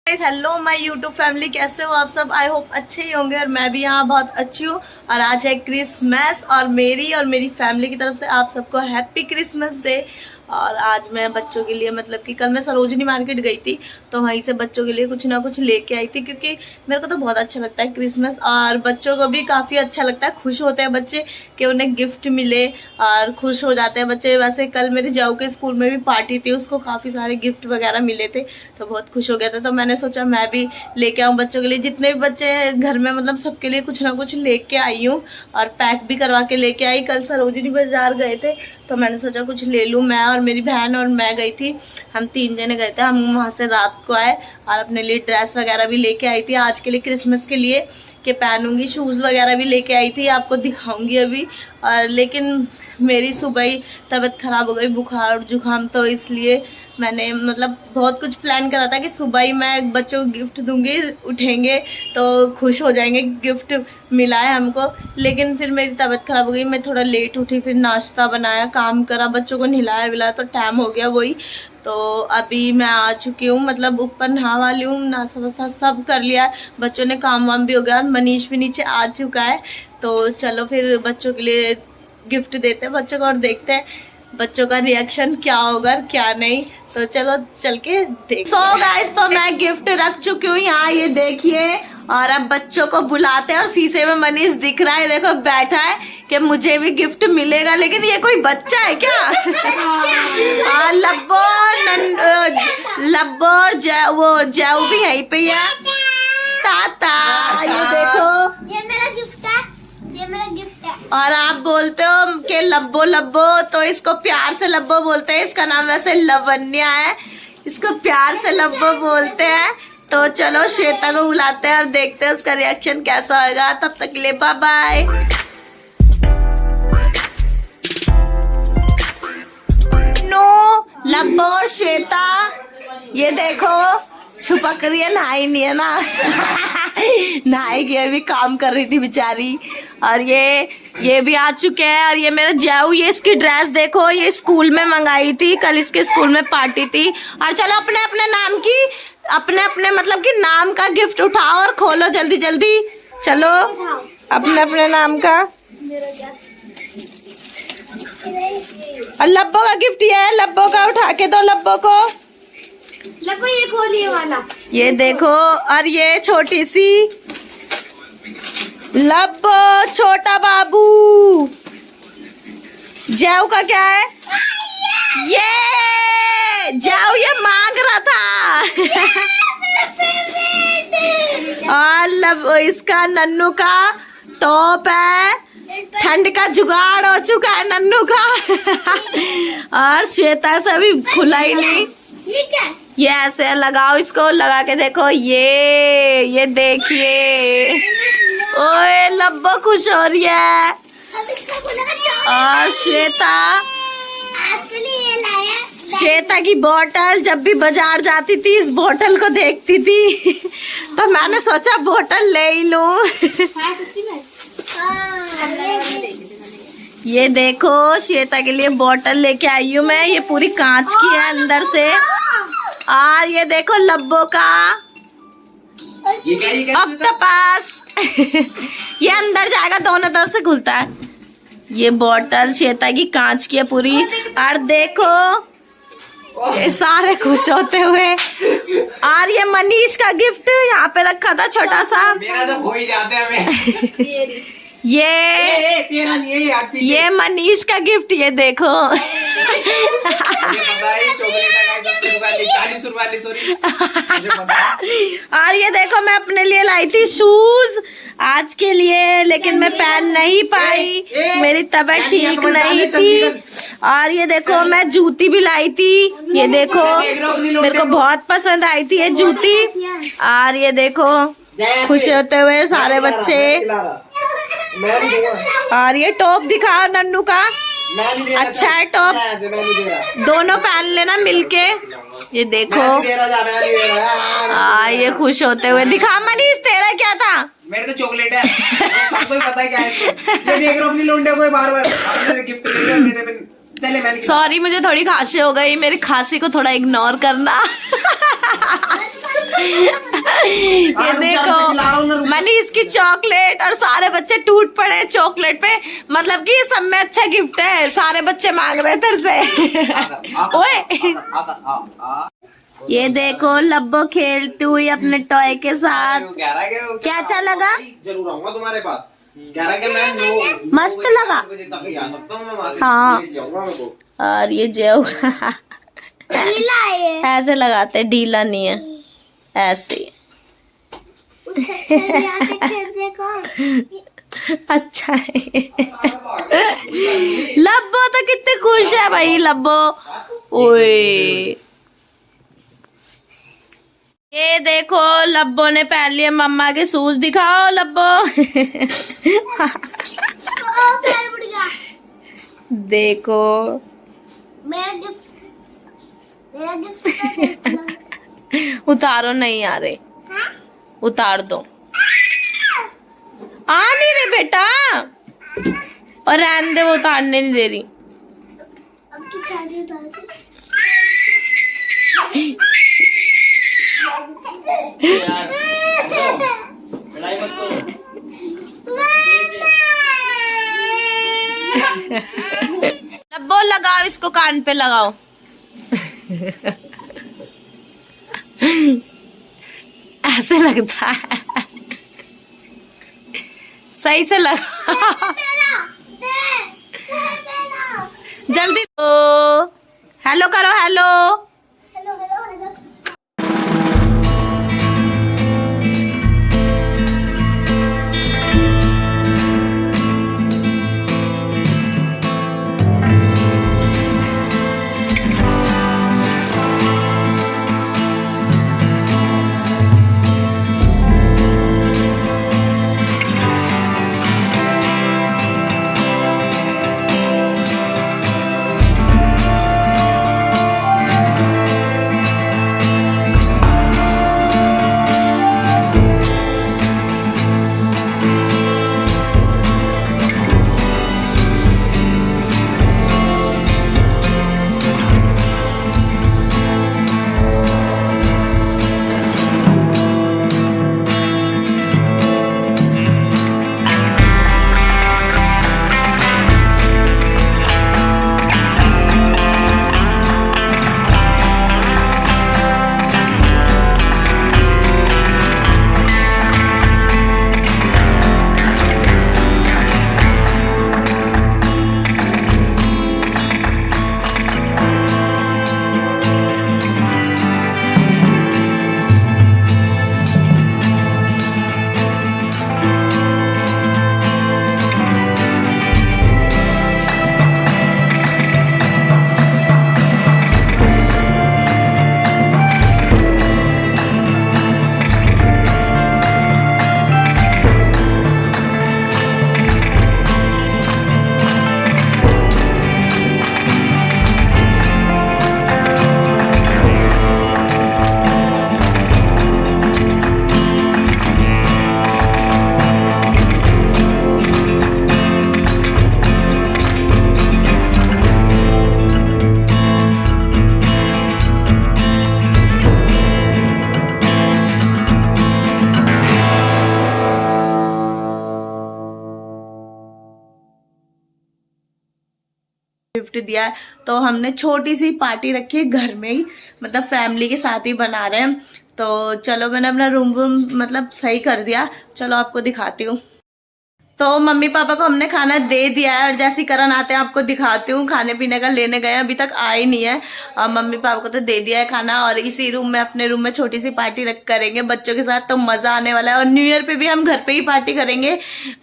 Hello my YouTube family, कैसे हो आप सब। आई होप अच्छे ही होंगे और मैं भी यहाँ बहुत अच्छी हूँ। और आज है क्रिसमस और मेरी फैमिली की तरफ से आप सबको हैप्पी क्रिसमस डे। और आज मैं बच्चों के लिए मतलब कि कल मैं सरोजनी मार्केट गई थी तो वहीं से बच्चों के लिए कुछ ना कुछ लेके आई थी, क्योंकि मेरे को तो बहुत अच्छा लगता है क्रिसमस और बच्चों को भी काफ़ी अच्छा लगता है। खुश होते हैं बच्चे कि उन्हें गिफ्ट मिले और खुश हो जाते हैं बच्चे। वैसे कल मेरी जाऊ के स्कूल में भी पार्टी थी, उसको काफ़ी सारे गिफ्ट वगैरह मिले थे तो बहुत खुश हो गया था। तो मैंने सोचा मैं भी लेके आऊँ बच्चों के लिए, जितने भी बच्चे घर में मतलब सबके लिए कुछ ना कुछ लेके आई हूँ और पैक भी करवा के लेके आई। कल सरोजनी बाजार गए थे तो मैंने सोचा कुछ ले लूँ। मैं और मेरी बहन और मैं गई थी, हम 3 जने गए थे। हम वहाँ से रात को आए और अपने लिए ड्रेस वगैरह भी लेके आई थी आज के लिए, क्रिसमस के लिए कि पहनूंगी। शूज़ वगैरह भी लेके आई थी, आपको दिखाऊंगी अभी। और लेकिन मेरी सुबह ही तबीयत ख़राब हो गई, बुखार जुकाम, तो इसलिए मैंने मतलब बहुत कुछ प्लान करा था कि सुबह ही मैं बच्चों को गिफ्ट दूंगी, उठेंगे तो खुश हो जाएंगे, गिफ्ट मिला है हमको। लेकिन फिर मेरी तबीयत ख़राब हो गई, मैं थोड़ा लेट उठी, फिर नाश्ता बनाया, काम करा, बच्चों को नहलाया विलाया तो टाइम हो गया वही। तो अभी मैं आ चुकी हूँ, मतलब ऊपर नहा वाली हूँ, नाश्ता वास्ता सब कर लिया है, बच्चों ने काम वाम भी हो गया, मनीष भी नीचे आ चुका है। तो चलो फिर बच्चों के लिए गिफ्ट देते हैं बच्चों को और देखते हैं बच्चों का रिएक्शन क्या होगा क्या नहीं। तो चलो चल के देख। सो गाइस, तो मैं गिफ्ट रख चुकी हूँ यहाँ, ये देखिए। और अब बच्चों को बुलाते हैं और शीशे में मनीष दिख रहा है, देखो बैठा है कि मुझे भी गिफ्ट मिलेगा। लेकिन ये कोई बच्चा है क्या? लब्बो वो जाऊ भी यहीं पे है। ताता, ये देखो, ये मेरा गिफ्ट है, ये मेरा गिफ्ट है। और आप बोलते हो कि लब्बो लब्बो, तो इसको प्यार से लब्बो बोलते हैं। इसका नाम वैसे लवन्या है, इसको प्यार से लब्बो बोलते हैं। तो चलो श्वेता को बुलाते हैं और देखते हैं उसका रिएक्शन कैसा होगा। तब तक के लिए बाय बाय। नो लब्बो और श्वेता, ये देखो छुपक रही है, नहाई नहीं है ना। नहाएगी, अभी काम कर रही थी बेचारी। और ये भी आ चुके हैं। और ये मेरा जाऊ, ये इसकी ड्रेस देखो, ये स्कूल में मंगाई थी, कल इसके स्कूल में पार्टी थी। और चलो अपने अपने नाम की, अपने अपने मतलब कि नाम का गिफ्ट उठाओ और खोलो जल्दी जल्दी। चलो अपने अपने नाम का। और लब्बो का गिफ्ट ये है, लब्बो का उठा के दो लब्बो को। लब्बो ये खोलिए वाला, ये देखो। और ये छोटी सी लब्बो, छोटा बाबू। जाऊ का क्या है? ये जाऊ ये मांग रहा था। और इसका नन्नू का टॉप है, ठंड का जुगाड़ हो चुका है नन्नू का। और श्वेता से अभी खुला ही नहीं। ये ऐसे लगाओ, इसको लगा के देखो, ये देखिए। ओए लब्बो खुश हो रही है। और श्वेता की बोतल, जब भी बाजार जाती थी इस बोतल को देखती थी। तो मैंने सोचा बोतल ले ही लूं। ये देखो श्वेता के लिए बोतल लेके आई हूँ मैं, ये पूरी कांच की है अंदर से। और ये देखो लब्बो का ऑक्टोपस। ये अंदर जाएगा, दोनों तरफ से खुलता है। ये बोतल श्वेता की कांच की है पूरी। और देखो ये सारे खुश होते हुए। और ये मनीष का गिफ्ट यहाँ पे रखा था छोटा सा, मेरा तो खो ही जाते हैं हमें। ये मनीष का गिफ्ट, ये देखो। और ये देखो मैं अपने लिए लाई थी शूज आज के लिए, लेकिन मैं पहन नहीं पाई, मेरी तबीयत ठीक नहीं थी। और ये देखो मैं जूती भी लाई थी, ये देखो मेरे को बहुत पसंद आई थी ये जूती। और ये देखो खुश होते हुए सारे बच्चे। और ये टॉप दिखाओ नन्नू का, अच्छा है टॉप, दोनों पहन लेना मिलके। ये देखो ये खुश होते हुए। दिखा मनीष, तेरा क्या था? मेरे तो चॉकलेट है, सबको ही पता है क्या है इसको। ये देख रहा हूँ अपनी लोंडे को बार बार गिफ्ट दे दिया मेरे में। चले मैंने सॉरी, मुझे थोड़ी खांसी हो गई, मेरी खांसी को थोड़ा इग्नोर करना। मनीष की चॉकलेट और सारे बच्चे टूट पड़े चॉकलेट पे। मतलब कि सब में अच्छा गिफ्ट है, सारे बच्चे मांग रहे थे से। ओए ये देखो लब्बो खेलती हुई अपने टॉय के साथ। क्या अच्छा लगा? जरूर आऊंगा तुम्हारे पास। कह रहा कि मैं मस्त लगा। 9 बजे तक ही आ सकता हूँ मैं वहाँ से। हाँ। ले जाऊंगा मेरे को। और ये जो ढीला है। ऐसे लगाते, ढीला नहीं है, ऐसे। अच्छा है। लब्बो तो कितने खुश है भाई लब्बो। ओए ये देखो लब्बो ने पहन लिए मम्मा के शूज। दिखाओ लब्बो। देखो मेरा गिफ्ट उतारो, नहीं आ रहे, उतार दो। आ नहीं रहे बेटा, और रहने दे, वो उतारने नहीं दे रही। अब की चाबी उतार दे। लब्बो लगाओ, इसको कान पे लगाओ। ऐसे लगता है, सही से लगा। जल्दी हेलो करो, हेलो। गिफ्ट दिया है, तो हमने छोटी सी पार्टी रखी है घर में ही, मतलब फैमिली के साथ ही बना रहे हैं। तो चलो मैंने अपना रूम मतलब सही कर दिया, चलो आपको दिखाती हूँ। तो मम्मी पापा को हमने खाना दे दिया है, और जैसे करण आते हैं आपको दिखाती हूँ। खाने पीने का लेने गए, अभी तक आए नहीं है। और मम्मी पापा को तो दे दिया है खाना, और इसी रूम में, अपने रूम में छोटी सी पार्टी करेंगे बच्चों के साथ, तो मजा आने वाला है। और न्यू ईयर पे भी हम घर पे ही पार्टी करेंगे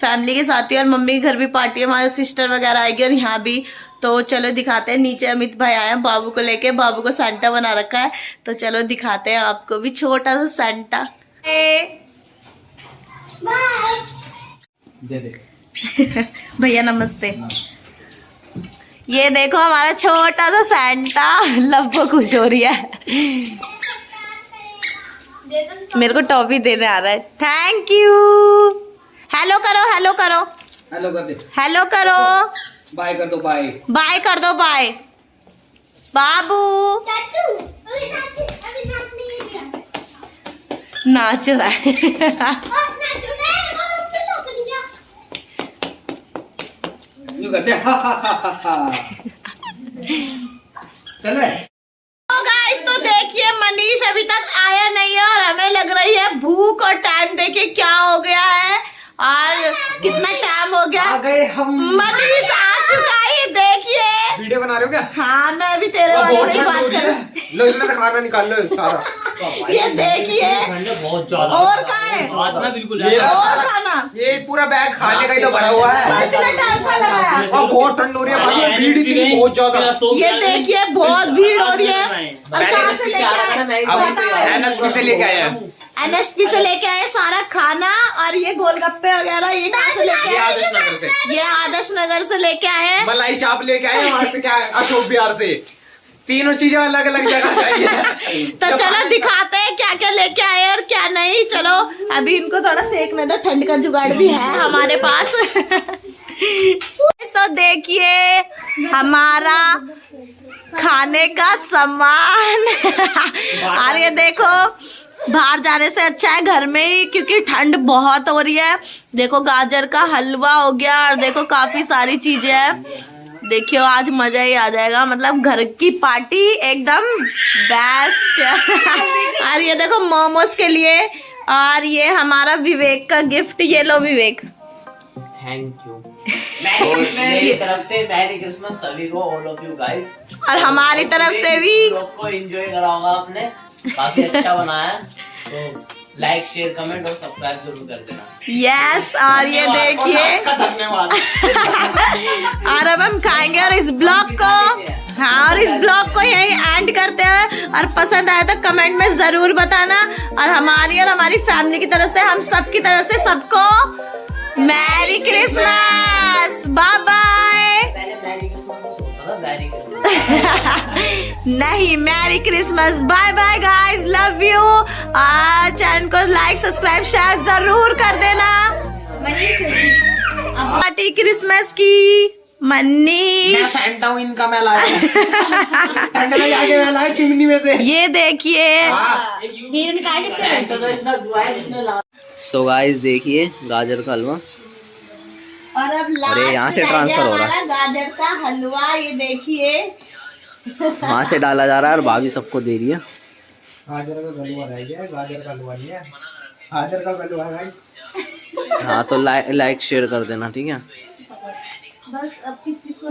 फैमिली के साथ ही, और मम्मी के घर भी पार्टी है, हमारे सिस्टर वगैरह आएगी और यहाँ भी। तो चलो दिखाते हैं। नीचे अमित भाई आए हैं बाबू को लेके, बाबू को सेंटा बना रखा है, तो चलो दिखाते हैं आपको भी छोटा सा सेंटा। दे दे। भैया नमस्ते। ये देखो हमारा छोटा सा सेंटा, लब्बो खुश हो रही है। मेरे को टॉफी देने आ रहा है। Thank you. हेलो करो, हेलो करो, हेलो कर दे, हेलो करो, बाय कर दो, बाय बाय कर दो, बाय। बाबू नाच रहा है। करते हैं। चले तो गाइस तो देखिए मनीष अभी तक आया नहीं है और हमें लग रही है भूख, और टाइम देखिए क्या हो गया है और कितना टाइम हो गया। आ गए हम। मनीष आ चुका है, ये देखिए। वीडियो बना रहे हो क्या? हाँ मैं अभी तेरे बहुत वाले की ठंड बात हो रही कर। है। लो इसमें से खाना निकाल लो सारा। ये देखिए बहुत ज्यादा और कहाँ है? स्वाद ना बिल्कुल ये ऐसा। और खाना ये पूरा बैग खाने का ही तो भरा हुआ है। कितना टाइम का लगा है? और बहुत ठंड हो रही है भाई, भीड़ इतनी बहुत ज्यादा। ये देखिए बहुत भीड़ हो रही है। और कहाँ से लेके आए? बताओ। NSP से लेके आए हैं। NSP से लेके आए सारा खाना, और ये गोलगप्पे वगैरह ये कहाँ से लेके ये आए? आदर्श नगर से। ये आदर्श नगर से लेके आए हैं। मलाई चाप लेके आए वहां से, क्या अशोक बिहार से। तीनों चीजें अलग अलग जगह चाहिए। तो चलो दिखाते हैं क्या क्या लेके आए और क्या नहीं। चलो अभी इनको थोड़ा सेकने दो, ठंड का जुगाड़ भी है हमारे पास। तो देखिए हमारा खाने का सामान। और ये देखो बाहर जाने से अच्छा है घर में ही, क्योंकि ठंड बहुत हो रही है। देखो गाजर का हलवा हो गया, और देखो काफी सारी चीजें हैं। देखियो आज मजा ही आ जाएगा, मतलब घर की पार्टी एकदम बेस्ट। और ये देखो मोमोज के लिए, और ये हमारा विवेक का गिफ्ट। ये लो विवेक। Thank you. मेरी तरफ से मैरी क्रिसमस सभी को, ऑल ऑफ यू गाइस। और हमारी तरफ से भी लोग को एंजॉय करा होगा आपने, काफी अच्छा बनाया है। तो लाइक शेयर कमेंट और सब्सक्राइब जरूर कर देना। यस। और ये देखिए धन्यवाद। और अब हम खाएंगे, और इस ब्लॉग को, हाँ, और इस ब्लॉग को यही एंड करते हैं। और पसंद आया तो कमेंट में जरूर बताना, और हमारी फैमिली की तरफ से, हम सब की तरफ से सबको मैरी क्रिसमस, बाय बाय। पहले मैरी क्रिसमस होता था, मैरी क्रिसमस। नहीं, merry Christmas, bye bye guys, love you. Channel को लाइक सब्सक्राइब शेयर जरूर कर देना। पार्टी क्रिसमस की मनीष। मैं सैंटा हूँ, इनका मैं लाया हूँ। ठंड में जाके मैं लाया चिमनी में से। ये देखिए सो गाइस देखिए गाजर का हलवा। और अब अरे यहाँ से ट्रांसफर हो रहा है। गाजर का हलवा, ये देखिए वहाँ से डाला जा रहा है और भाभी सबको दे रही है। गाजर का गलुआ रह गया, गाजर का हलवा नहीं है, गाजर का गलुआ गाइस। हाँ तो लाइक शेयर कर देना, ठीक है। बस अब किस को